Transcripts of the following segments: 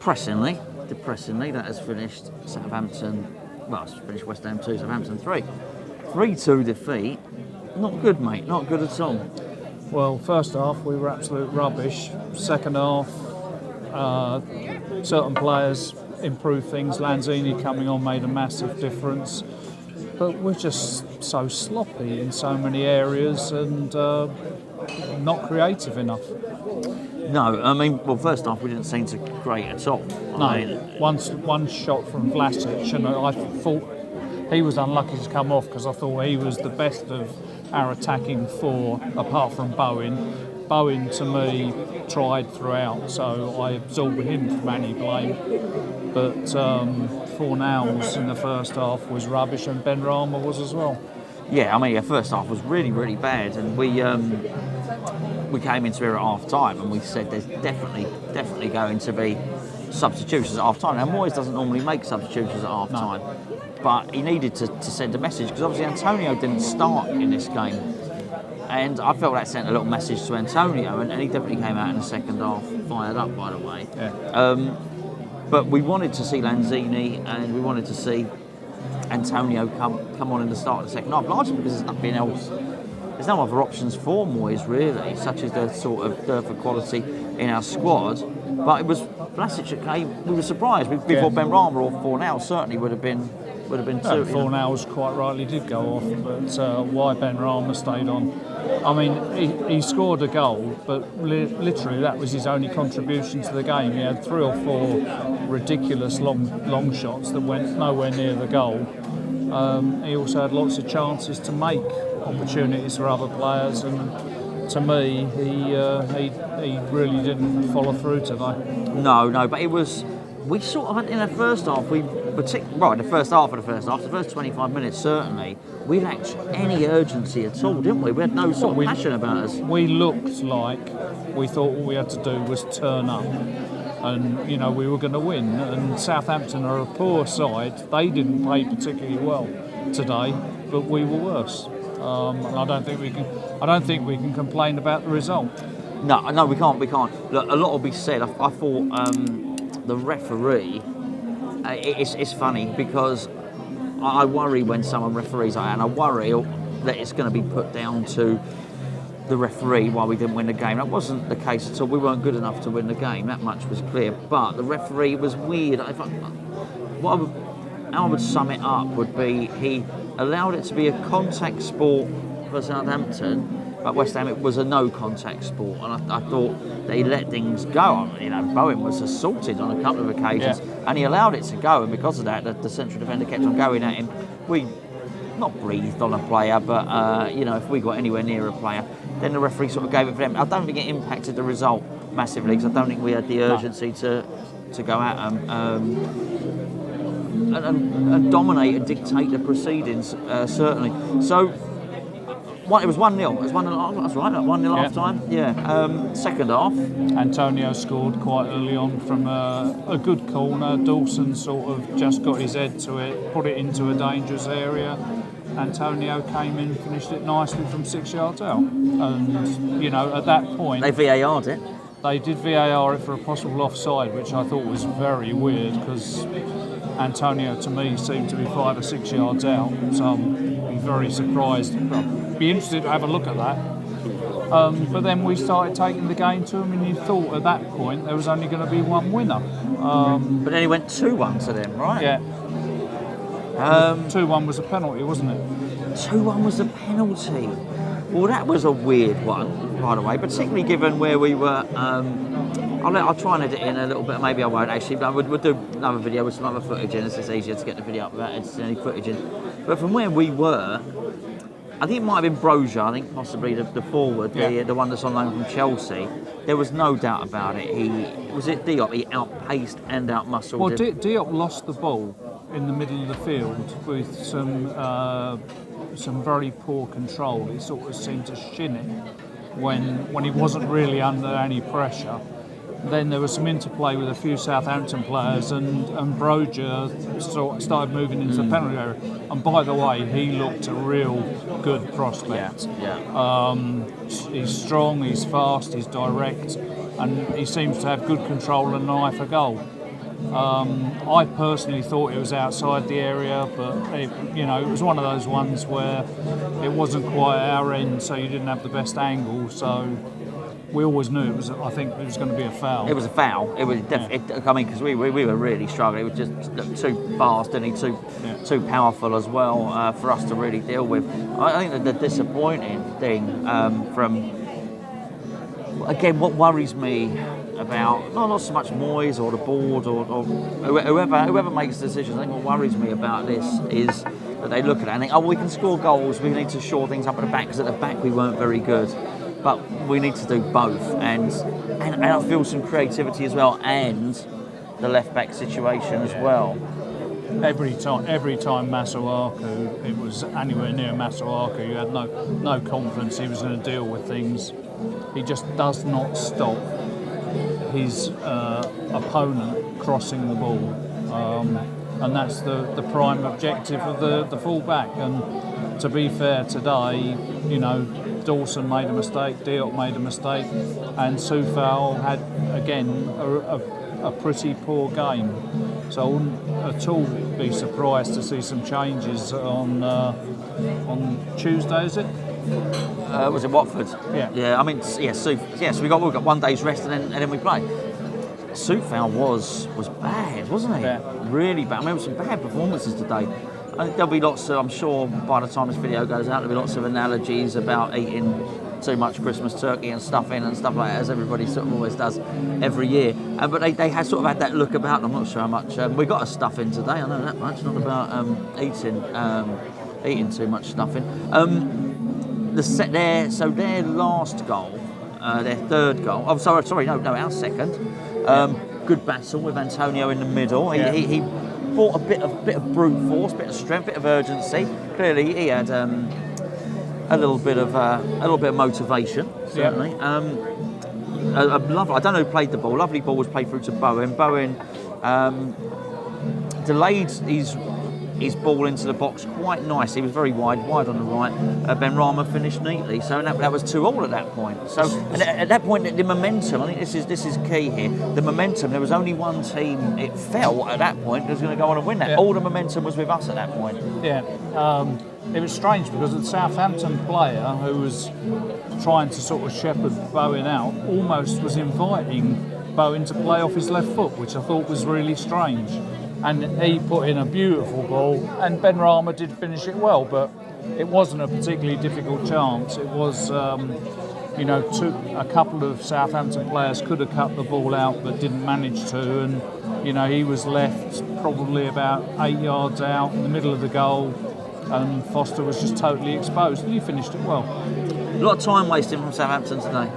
depressingly, that has finished Southampton. Well, it's finished West Ham 2, Southampton 3. 3-2 defeat. Not good, mate. Not good at all. Well, first half we were absolute rubbish. Second half, certain players improved things. Lanzini coming on made a massive difference. But we're just so sloppy in so many areas and not creative enough. No, I mean, well, first half we didn't seem to great at all. No, one shot from Vlasic, and I thought he was unlucky to come off because I thought he was the best of our attacking four, apart from Bowen. Bowen, to me, tried throughout, so I absolved him from any blame. But Fornals in the first half was rubbish, and Ben Rama was as well. Yeah, I mean, first half was really, really bad, and we came into here at half time, and we said there's definitely going to be substitutions at half time. Now, Moyes doesn't normally make substitutions at half time, but he needed to send a message because obviously Antonio didn't start in this game, and I felt that sent a little message to Antonio, and he definitely came out in the second half fired up, by the way. Yeah. But we wanted to see Lanzini, and we wanted to see Antonio come on in the start of the second half, largely because there's nothing else. There's no other options for Moyes, really, such as the sort of dearth of quality in our squad. But it was Vlasic that came. We were surprised. We thought Ben Rama or Fornals certainly would have been two. Fornals quite rightly did go off, but why Ben Rama stayed on? I mean, he scored a goal, but literally that was his only contribution to the game. He had 3 or 4 ridiculous long shots that went nowhere near the goal. He also had lots of chances to make opportunities for other players, and to me, he really didn't follow through today. No, but it was. We sort of in the first half, the first 25 minutes certainly, we lacked any urgency at all, didn't we? We had no sort of passion about us. We looked like we thought all we had to do was turn up, and we were going to win. And Southampton are a poor side. They didn't play particularly well today, but we were worse. And I don't think we can complain about the result. No, we can't. Look, a lot will be said. I thought. The referee, it's funny because I worry when someone referees, and I worry that it's going to be put down to the referee why we didn't win the game. That wasn't the case at all. We weren't good enough to win the game. That much was clear. But the referee was weird. How I would sum it up would be he allowed it to be a contact sport for Southampton. But West Ham, it was a no-contact sport, and I thought they let things go. Bowen was assaulted on a couple of occasions, and he allowed it to go, and because of that, the central defender kept on going at him. We not breathed on a player, but if we got anywhere near a player, then the referee sort of gave it for them. I don't think it impacted the result massively, because I don't think we had the urgency to go at them and dominate and dictate the proceedings, certainly. So. It was 1-0. It was 1-0. That's right. 1-0 half time. Yeah. Second half. Antonio scored quite early on from a good corner. Dawson sort of just got his head to it, put it into a dangerous area. Antonio came in, finished it nicely from 6 yards out. And at that point they VAR'd it. They did VAR it for a possible offside, which I thought was very weird because Antonio, to me, seemed to be 5 or 6 yards out. So I'm very surprised. I'd be interested to have a look at that. But then we started taking the game to them, and you thought at that point there was only going to be one winner. But then he went 2-1 to them, right? Yeah. 2-1 was a penalty, wasn't it? 2-1 was a penalty. Well, that was a weird one, by the way, particularly given where we were. I'll try and edit in a little bit. Maybe I won't actually, but we'll do another video with some other footage in. It's just easier to get the video up without editing any footage in. But from where we were, I think it might have been Brozier. I think possibly the forward, the one that's on loan from Chelsea. There was no doubt about it. Diop. He outpaced and outmuscled. Well, Diop lost the ball in the middle of the field with some very poor control. He sort of seemed to shin it when he wasn't really under any pressure. Then there was some interplay with a few Southampton players, and Brozier started moving into the penalty area. And by the way, he looked a real good prospect. He's strong, he's fast, he's direct, and he seems to have good control and an eye for goal. I personally thought it was outside the area, but it was one of those ones where it wasn't quite our end, so you didn't have the best angle. So we always knew it was. I think it was going to be a foul. It was a foul. It was. I mean, because we were really struggling. It was just too fast and too powerful as well for us to really deal with. I think that the disappointing thing from again, what worries me about not so much Moyes or the board or whoever makes decisions. I think what worries me about this is that they look at it and think, oh, we can score goals. We need to shore things up at the back because at the back we weren't very good. But we need to do both, and I feel some creativity as well, and the left back situation as well. Every time Masuaku, it was anywhere near Masuaku, you had no confidence he was going to deal with things. He just does not stop his opponent crossing the ball, and that's the prime objective of the full-back. And to be fair, today, Dawson made a mistake, Diop made a mistake, and Southampton had again a pretty poor game. So I wouldn't at all be surprised to see some changes on Tuesday. Is it? Was it Watford? Yeah. Yeah. I mean, yes. So we got 1 day's rest and then we play. Southampton was bad, wasn't he? Yeah. Really bad. I mean, there were some bad performances today. I think there'll be lots of, I'm sure by the time this video goes out, there'll be lots of analogies about eating too much Christmas turkey and stuffing and stuff like that, as everybody sort of always does every year. But they had sort of had that look about them. I'm not sure how much. We got a stuffing today, I know that much, not about eating too much stuffing. Their last goal, their third goal, our second. Good battle with Antonio in the middle. He brought a bit of brute force, bit of strength, bit of urgency. Clearly, he had a little bit of motivation. Certainly, I don't know who played the ball. Lovely ball was played through to Bowen. Bowen delayed his ball into the box quite nicely. He was very wide on the right. Benrahma finished neatly, so that was 2-2 at that point. So at that point, the momentum, I think this is key here. The momentum. There was only one team. It felt at that point that was going to go on and win that. Yeah. All the momentum was with us at that point. Yeah. It was strange because the Southampton player who was trying to sort of shepherd Bowen out almost was inviting Bowen to play off his left foot, which I thought was really strange. And he put in a beautiful ball, and Benrahma did finish it well, but it wasn't a particularly difficult chance. It was, a couple of Southampton players could have cut the ball out, but didn't manage to, and he was left probably about 8 yards out in the middle of the goal, and Foster was just totally exposed, and he finished it well. A lot of time wasting from Southampton today.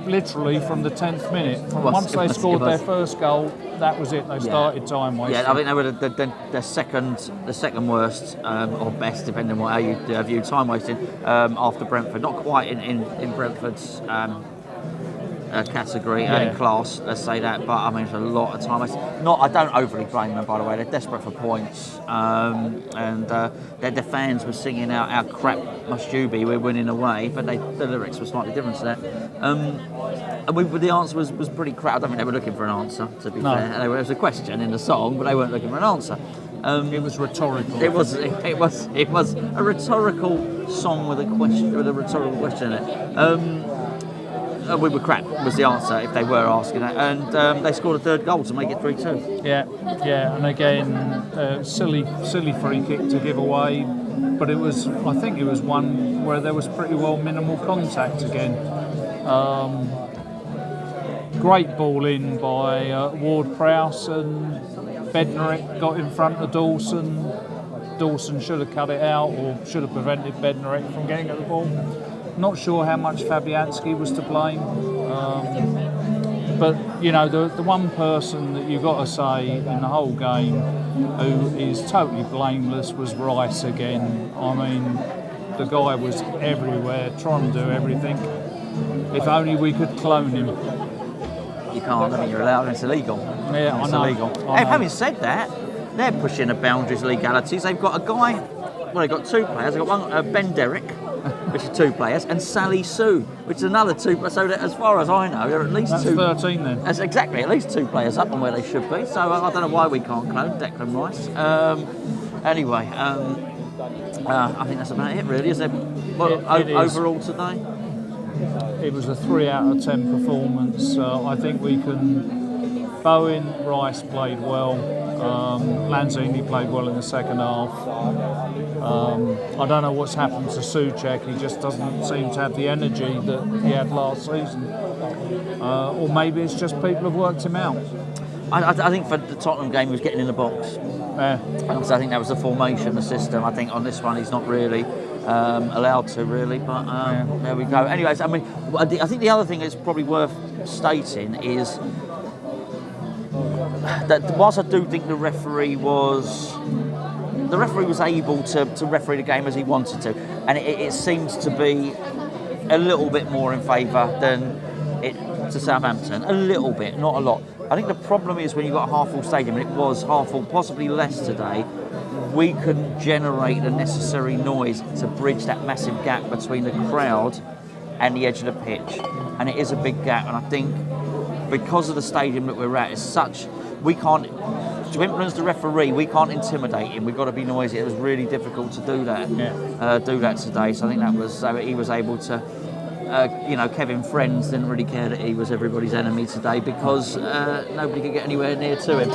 Literally from the 10th minute. Once they scored their first goal, that was it. They started time wasting. Yeah, I think they were the second worst or best, depending on how you view time wasting after Brentford. Not quite in Brentford's category and class, let's say that. But I mean, it's a lot of time. I don't overly blame them, by the way. They're desperate for points, and their fans were singing out "How crap must you be? We're winning away," but the lyrics were slightly different to that. The answer was pretty crap. I don't think they were looking for an answer, to be fair. There was a question in the song, but they weren't looking for an answer. It was rhetorical. It was a rhetorical song with a rhetorical question in it. We were crap was the answer if they were asking that, and they scored a third goal to make it 3-2. Yeah, and again, silly free kick to give away, but I think it was one where there was pretty well minimal contact again. Great ball in by Ward-Prowse, and Bednarek got in front of Dawson. Dawson should have cut it out or should have prevented Bednarek from getting at the ball. Not sure how much Fabianski was to blame, but the one person that you've got to say in the whole game who is totally blameless was Rice again. I mean, the guy was everywhere, trying to do everything. If only we could clone him. You can't. I mean, you're allowed. It's illegal. Yeah, it's illegal. Having said that, they're pushing the boundaries of legalities. They've got a guy. Well, they've got two players. They've got one, Ben Derrick, which is 2 players, and Sally Sue, which is another 2. So that, as far as I know, there are at least That's 2. 13 then. That's exactly at least 2 players up on where they should be. So I don't know why we can't clone Declan Rice. Anyway, I think that's about it, really. Is there overall today? It was a 3 out of 10 performance. I think we can. Bowen, Rice played well. Lanzini played well in the second half. I don't know what's happened to Soucek. He just doesn't seem to have the energy that he had last season. Or maybe it's just people have worked him out. I think for the Tottenham game, he was getting in the box. Yeah. So I think that was the formation, the system. I think on this one, he's not really allowed to, really. But there we go. Anyways, I mean, I think the other thing that's probably worth stating is that whilst I do think the referee was able to referee the game as he wanted to, and it seems to be a little bit more in favour than it to Southampton. A little bit, not a lot. I think the problem is when you've got a half-full stadium, and it was half-full, possibly less today, we couldn't generate the necessary noise to bridge that massive gap between the crowd and the edge of the pitch. And it is a big gap, and I think because of the stadium that we're at, it's such, we can't, to influence the referee, we can't intimidate him. We've got to be noisy. It was really difficult to do that. Do that today. So I think that was he was able to. Kevin Friends didn't really care that he was everybody's enemy today because nobody could get anywhere near to him.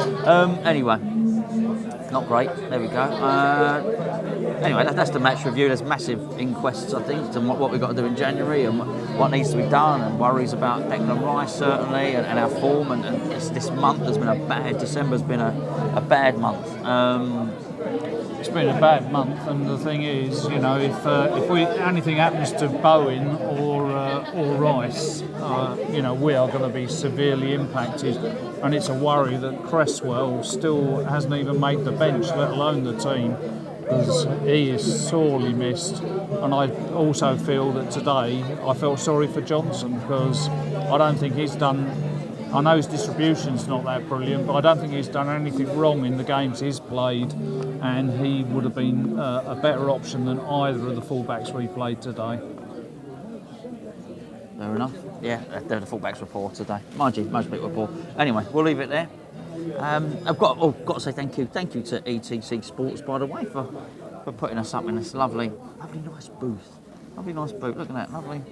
Anyway, not great. There we go. Anyway, that's the match review. There's massive inquests, I think, to what we've got to do in January and what needs to be done, and worries about Declan Rice certainly, and our form. And this month has been a bad. December's been a bad month. It's been a bad month, and the thing is, if anything happens to Bowen or Rice, we are going to be severely impacted, and it's a worry that Cresswell still hasn't even made the bench, let alone the team, because he is sorely missed. And I also feel that today I felt sorry for Johnson because I don't think he's done. I know his distribution's not that brilliant, but I don't think he's done anything wrong in the games he's played, and he would have been a better option than either of the fullbacks we played today. Fair enough. Yeah, the fullbacks were poor today. Mind you, most people were poor. Anyway, we'll leave it there. I've got to say thank you to ETC Sports, by the way, for putting us up in this lovely nice booth. Lovely nice booth. Look at that, lovely,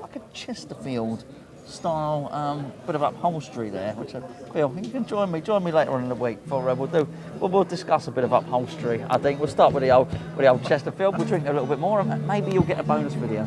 like a Chesterfield style bit of upholstery there, which I feel you can join me later on in the week for we'll discuss a bit of upholstery. I think we'll start with the old Chesterfield. We'll drink a little bit more, and maybe you'll get a bonus video.